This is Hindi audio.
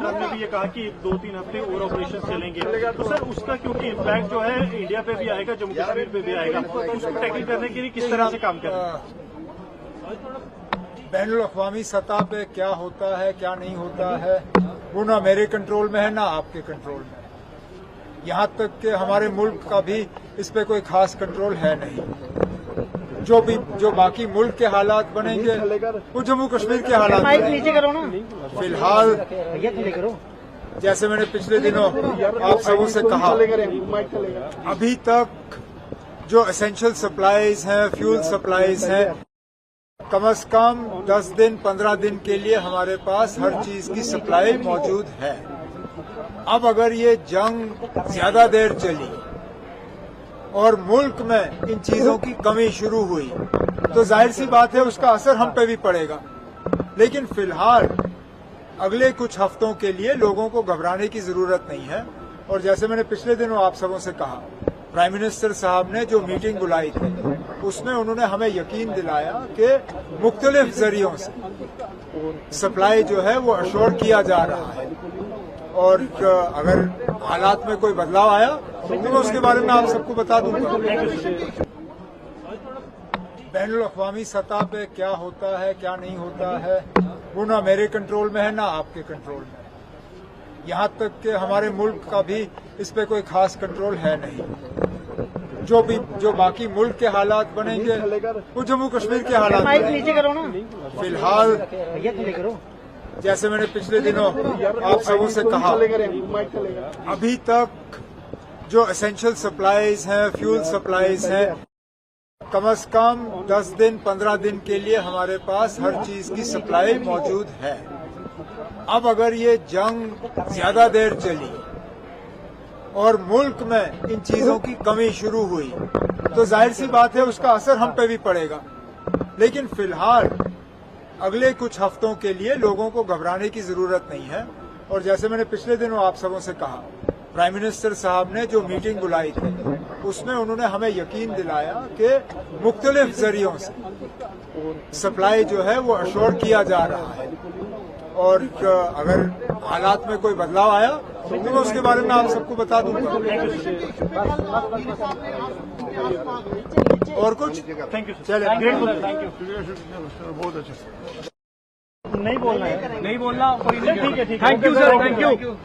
ट्रम्प ने भी ये कहा कि 2-3 हफ्ते और ऑपरेशन चलेंगे, तो सर उसका क्योंकि इम्पैक्ट जो है इंडिया पे भी आएगा, जम्मू कश्मीर पे भी आएगा, तो उसको टैकल करने के लिए किस तरह से काम करें? बैनुल अक़वामी सतह पे क्या होता है क्या नहीं होता है वो ना मेरे कंट्रोल में है ना आपके कंट्रोल में है। यहाँ तक कि हमारे मुल्क का भी इस पे कोई खास कंट्रोल है नहीं। जो बाकी मुल्क के हालात बनेंगे वो जम्मू कश्मीर के हालात बनेंगे। फिलहाल जैसे मैंने पिछले दिनों आप सबों से कहा, अभी तक जो एसेंशियल सप्लाईज हैं, फ्यूल सप्लाईज हैं, कम से कम 10 दिन 15 दिन के लिए हमारे पास हर चीज की सप्लाई मौजूद है। अब अगर ये जंग ज्यादा देर चली और मुल्क में इन चीजों की कमी शुरू हुई तो जाहिर सी बात है उसका असर हम पे भी पड़ेगा। लेकिन फिलहाल अगले कुछ हफ्तों के लिए लोगों को घबराने की जरूरत नहीं है। और जैसे मैंने पिछले दिनों आप सबों से कहा, प्राइम मिनिस्टर साहब ने जो मीटिंग बुलाई थी उसमें उन्होंने हमें यकीन दिलाया कि मुख्तलिफ जरियों से सप्लाई जो है वो अश्योर किया जा रहा है। और अगर हालात में कोई बदलाव आया तो मैं उसके बारे में आप सबको बता दूंगा। बैनुल अक़वामी सतह पे क्या होता है क्या नहीं होता है वो ना मेरे कंट्रोल में है ना आपके कंट्रोल में है। यहाँ तक कि हमारे मुल्क का भी इस पे कोई खास कंट्रोल है नहीं। जो बाकी मुल्क के हालात बनेंगे वो जम्मू कश्मीर के हालात बनेंगे। फिलहाल जैसे मैंने पिछले दिनों आप सबों से कहा, अभी तक जो एसेंशियल सप्लाईज हैं, फ्यूल सप्लाईज हैं, कम से कम 10 दिन 15 दिन के लिए हमारे पास हर चीज की सप्लाई मौजूद है। अब अगर ये जंग ज्यादा देर चली और मुल्क में इन चीजों की कमी शुरू हुई तो जाहिर सी बात है उसका असर हम पे भी पड़ेगा। लेकिन फिलहाल अगले कुछ हफ्तों के लिए लोगों को घबराने की जरूरत नहीं है। और जैसे मैंने पिछले दिनों आप सबों से कहा, प्राइम मिनिस्टर साहब ने जो मीटिंग बुलाई थी उसमें उन्होंने हमें यकीन दिलाया कि मुख्तलिफ जरियों से सप्लाई जो है वो अश्योर किया जा रहा है। और अगर हालात में कोई बदलाव आया तो मैं उसके बारे में आप सबको बता दूंगा। और कुछ थैंक यू चलिए, थैंक यू। बहुत अच्छा। नहीं बोलना है, नहीं बोलना, ठीक है, thank you sir, thank you.